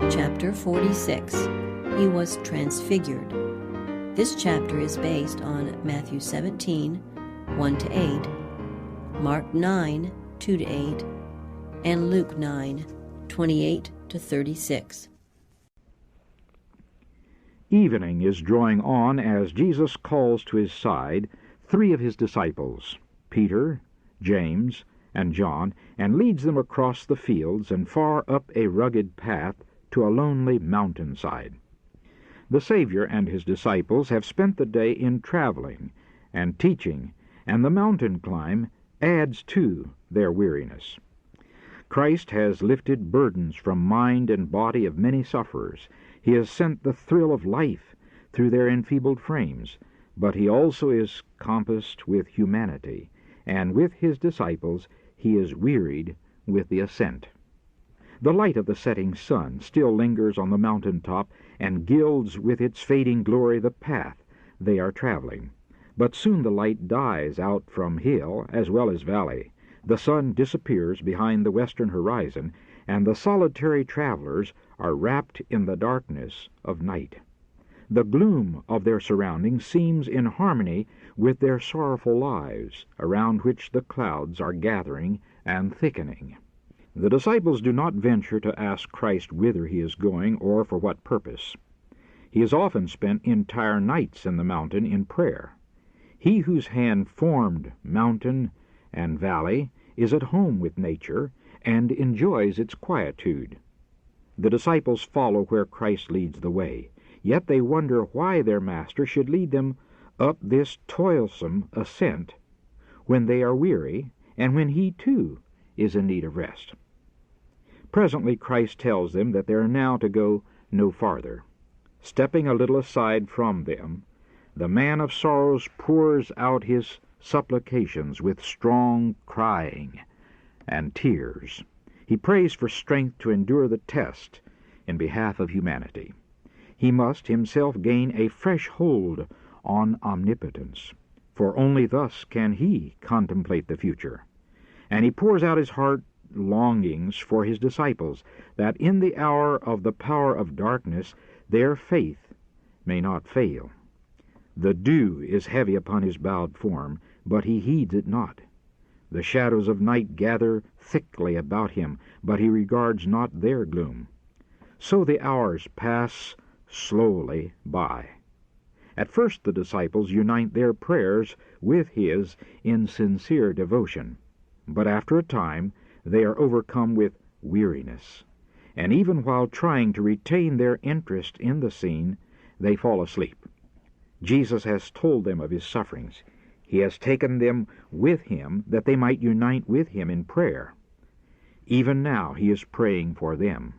Chapter 46. He was transfigured. This chapter is based on Matthew 17, 1-8, Mark 9, 2-8, and Luke 9, 28-36. Evening is drawing on as Jesus calls to his side 3 of his disciples, Peter, James, and John, and leads them across the fields and far up a rugged path to a lonely mountainside. The Savior and his disciples have spent the day in traveling and teaching, and the mountain climb adds to their weariness. Christ has lifted burdens from mind and body of many sufferers. He has sent the thrill of life through their enfeebled frames, but he also is compassed with humanity, and with his disciples he is wearied with the ascent. The light of the setting sun still lingers on the mountain top and gilds with its fading glory the path they are traveling. But soon the light dies out from hill as well as valley. The sun disappears behind the western horizon, and the solitary travelers are wrapped in the darkness of night. The gloom of their surroundings seems in harmony with their sorrowful lives, around which the clouds are gathering and thickening. The disciples do not venture to ask Christ whither he is going or for what purpose. He has often spent entire nights in the mountain in prayer. He whose hand formed mountain and valley is at home with nature and enjoys its quietude. The disciples follow where Christ leads the way, yet they wonder why their Master should lead them up this toilsome ascent when they are weary and when he too is in need of rest. Presently Christ tells them that they are now to go no farther. Stepping a little aside from them, the man of sorrows pours out his supplications with strong crying and tears. He prays for strength to endure the test in behalf of humanity. He must himself gain a fresh hold on omnipotence, for only thus can he contemplate the future. And he pours out his heart longings for his disciples, that in the hour of the power of darkness their faith may not fail. The dew is heavy upon his bowed form, but he heeds it not. The shadows of night gather thickly about him, but he regards not their gloom. So the hours pass slowly by. At first the disciples unite their prayers with his in sincere devotion, but after a time they are overcome with weariness, and even while trying to retain their interest in the scene, they fall asleep. Jesus has told them of his sufferings. He has taken them with him that they might unite with him in prayer. Even now he is praying for them.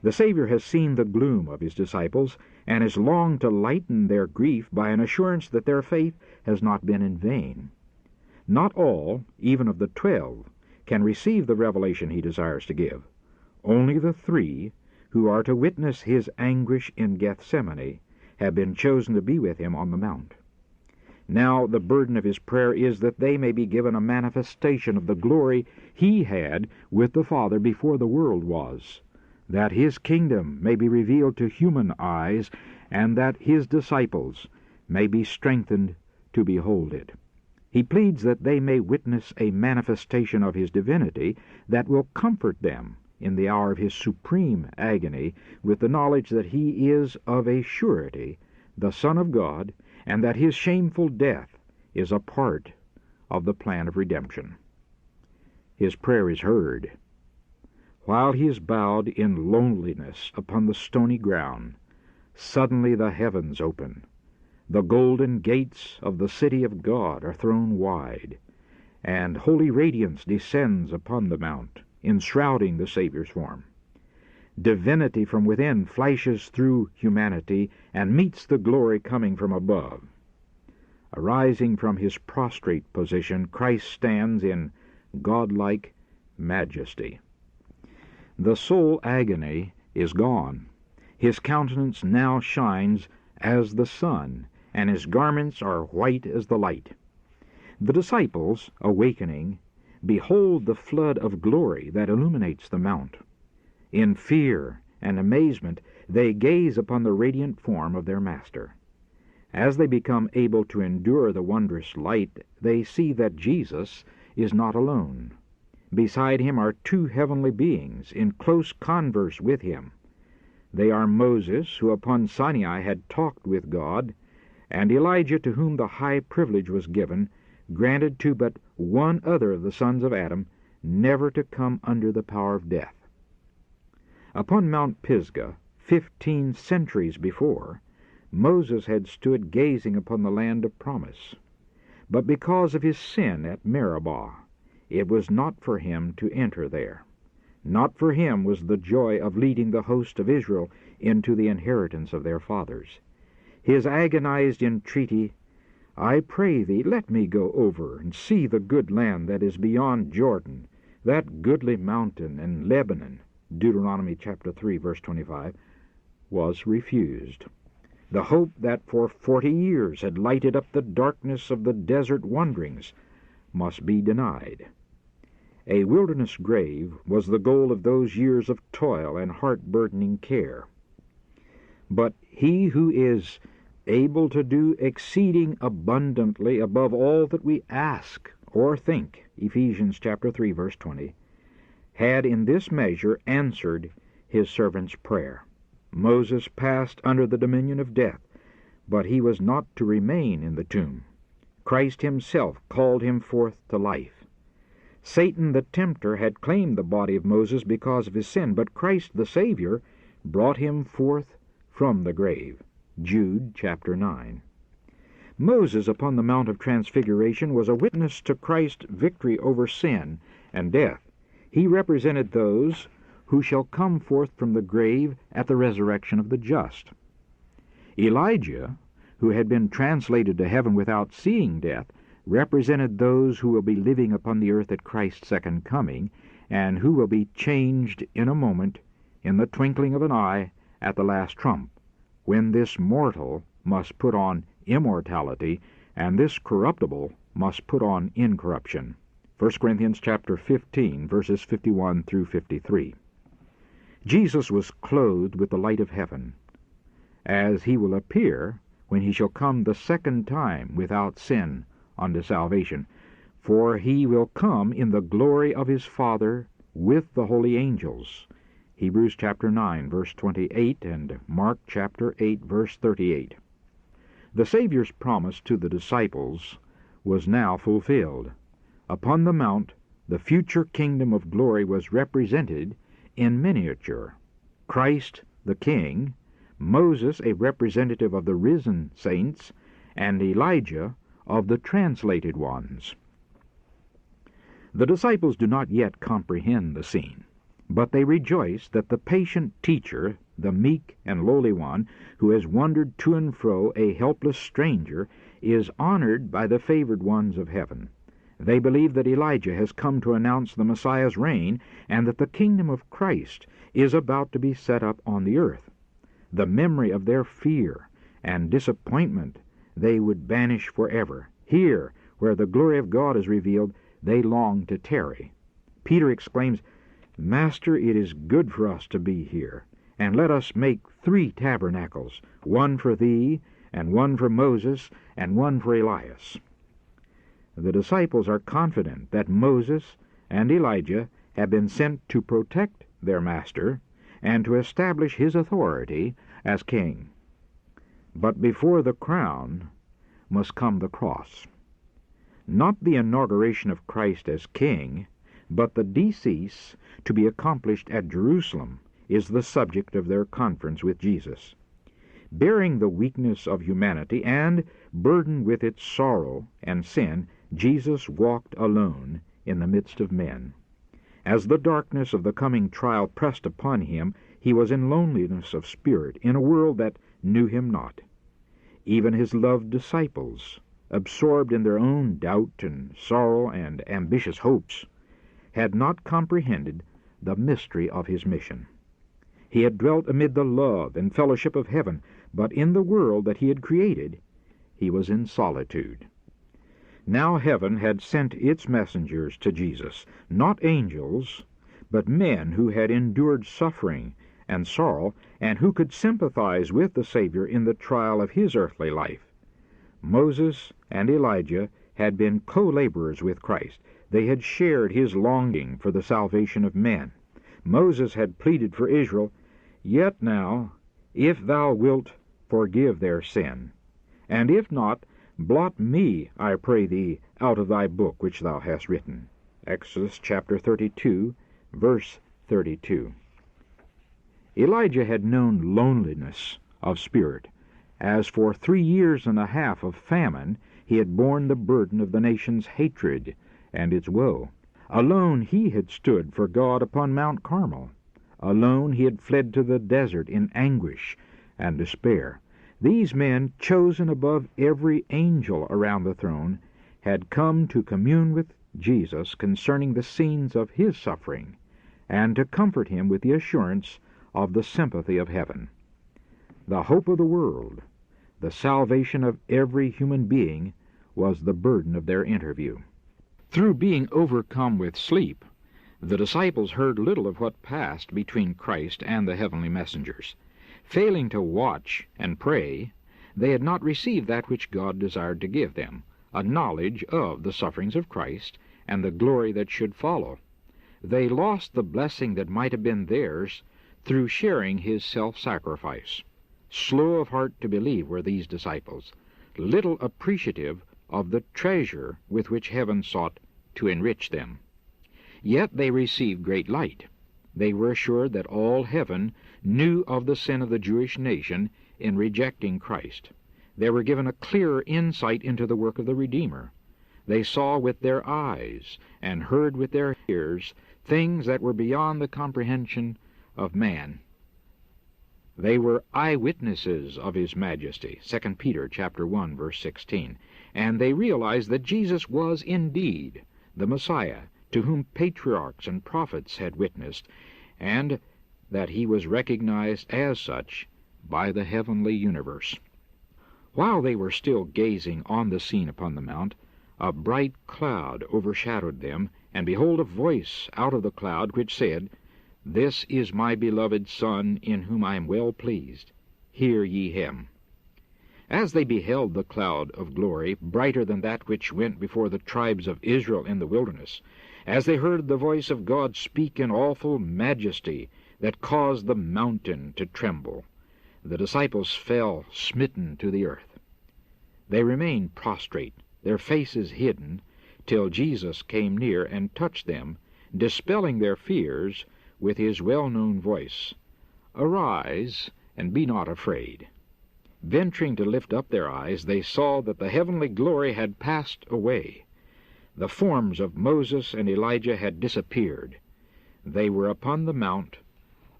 The Savior has seen the gloom of his disciples and has longed to lighten their grief by an assurance that their faith has not been in vain. Not all, even of the 12, can receive the revelation he desires to give. Only the 3 who are to witness his anguish in Gethsemane have been chosen to be with him on the mount. Now the burden of his prayer is that they may be given a manifestation of the glory he had with the Father before the world was, that his kingdom may be revealed to human eyes, and that his disciples may be strengthened to behold it. He pleads that they may witness a manifestation of his divinity that will comfort them in the hour of his supreme agony with the knowledge that he is of a surety the Son of God, and that his shameful death is a part of the plan of redemption. His prayer is heard. While he is bowed in loneliness upon the stony ground, suddenly the heavens open. The golden gates of the city of God are thrown wide, and holy radiance descends upon the mount, enshrouding the Savior's form. Divinity from within flashes through humanity and meets the glory coming from above. Arising from his prostrate position, Christ stands in godlike majesty. The soul agony is gone. His countenance now shines as the sun, and his garments are white as the light. The disciples, awakening, behold the flood of glory that illuminates the mount. In fear and amazement they gaze upon the radiant form of their Master. As they become able to endure the wondrous light, they see that Jesus is not alone. Beside him are two heavenly beings in close converse with him. They are Moses, who upon Sinai had talked with God, and Elijah, to whom the high privilege was given, granted to but one other of the sons of Adam, never to come under the power of death. Upon Mount Pisgah, 15 centuries before, Moses had stood gazing upon the land of promise. But because of his sin at Meribah, it was not for him to enter there. Not for him was the joy of leading the host of Israel into the inheritance of their fathers. His agonized entreaty, "I pray thee, let me go over and see the good land that is beyond Jordan, that goodly mountain and Lebanon," Deuteronomy chapter 3, verse 25, was refused. The hope that for 40 years had lighted up the darkness of the desert wanderings must be denied. A wilderness grave was the goal of those years of toil and heart-burdening care. But he who is able to do exceeding abundantly above all that we ask or think, Ephesians chapter 3, verse 20, had in this measure answered his servant's prayer. Moses passed under the dominion of death, but he was not to remain in the tomb. Christ himself called him forth to life. Satan the tempter had claimed the body of Moses because of his sin, but Christ the Savior brought him forth from the grave. Jude chapter 9. Moses upon the Mount of Transfiguration was a witness to Christ's victory over sin and death. He represented those who shall come forth from the grave at the resurrection of the just. Elijah, who had been translated to heaven without seeing death, represented those who will be living upon the earth at Christ's second coming, and who will be changed in a moment, in the twinkling of an eye, at the last trump, when this mortal must put on immortality, and this corruptible must put on incorruption. 1 Corinthians chapter 15, verses 51 through 53. Jesus was clothed with the light of heaven, as he will appear when he shall come the second time without sin unto salvation. For he will come in the glory of his Father with the holy angels. Hebrews chapter 9, verse 28, and Mark chapter 8, verse 38. The Savior's promise to the disciples was now fulfilled. Upon the mount, the future kingdom of glory was represented in miniature. Christ the King, Moses a representative of the risen saints, and Elijah of the translated ones. The disciples do not yet comprehend the scene, but they rejoice that the patient teacher, the meek and lowly one, who has wandered to and fro, a helpless stranger, is honored by the favored ones of heaven. They believe that Elijah has come to announce the Messiah's reign, and that the kingdom of Christ is about to be set up on the earth. The memory of their fear and disappointment they would banish forever. Here, where the glory of God is revealed, they long to tarry. Peter exclaims, "Master, it is good for us to be here, and let us make 3 tabernacles, one for thee, and one for Moses, and one for Elias." The disciples are confident that Moses and Elijah have been sent to protect their master and to establish his authority as king. But before the crown must come the cross. Not the inauguration of Christ as king, but the decease to be accomplished at Jerusalem is the subject of their conference with Jesus. Bearing the weakness of humanity and burdened with its sorrow and sin, Jesus walked alone in the midst of men. As the darkness of the coming trial pressed upon him, he was in loneliness of spirit, in a world that knew him not. Even his loved disciples, absorbed in their own doubt and sorrow and ambitious hopes, had not comprehended the mystery of his mission. He had dwelt amid the love and fellowship of heaven, but in the world that he had created, he was in solitude. Now heaven had sent its messengers to Jesus, not angels, but men who had endured suffering and sorrow, and who could sympathize with the Savior in the trial of his earthly life. Moses and Elijah had been co-laborers with Christ. They had shared his longing for the salvation of men. Moses had pleaded for Israel, "Yet now, if thou wilt, forgive their sin, and if not, blot me, I pray thee, out of thy book which thou hast written." Exodus chapter 32, verse 32. Elijah had known loneliness of spirit, as for 3 years and a half of famine he had borne the burden of the nation's hatred and its woe. Alone he had stood for God upon Mount Carmel. Alone he had fled to the desert in anguish and despair. These men, chosen above every angel around the throne, had come to commune with Jesus concerning the scenes of his suffering, and to comfort him with the assurance of the sympathy of heaven. The hope of the world, the salvation of every human being, was the burden of their interview. Through being overcome with sleep, the disciples heard little of what passed between Christ and the heavenly messengers. Failing to watch and pray, they had not received that which God desired to give them, a knowledge of the sufferings of Christ and the glory that should follow. They lost the blessing that might have been theirs through sharing his self-sacrifice. Slow of heart to believe were these disciples, little appreciative of the treasure with which heaven sought to enrich them. Yet they received great light. They were assured that all heaven knew of the sin of the Jewish nation in rejecting Christ. They were given a clearer insight into the work of the Redeemer. They saw with their eyes and heard with their ears things that were beyond the comprehension of man. They were eyewitnesses of his majesty, 2 Peter chapter 1, verse 16, and they realized that Jesus was indeed the Messiah to whom patriarchs and prophets had witnessed, and that he was recognized as such by the heavenly universe. While they were still gazing on the scene upon the mount, a bright cloud overshadowed them, and behold, a voice out of the cloud which said, "This is my beloved Son, in whom I am well pleased. Hear ye him." As they beheld the cloud of glory, brighter than that which went before the tribes of Israel in the wilderness, as they heard the voice of God speak in awful majesty that caused the mountain to tremble, the disciples fell smitten to the earth. They remained prostrate, their faces hidden, till Jesus came near and touched them, dispelling their fears with his well-known voice, "Arise, and be not afraid." Venturing to lift up their eyes, they saw that the heavenly glory had passed away. The forms of Moses and Elijah had disappeared. They were upon the mount,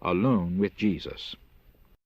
alone with Jesus.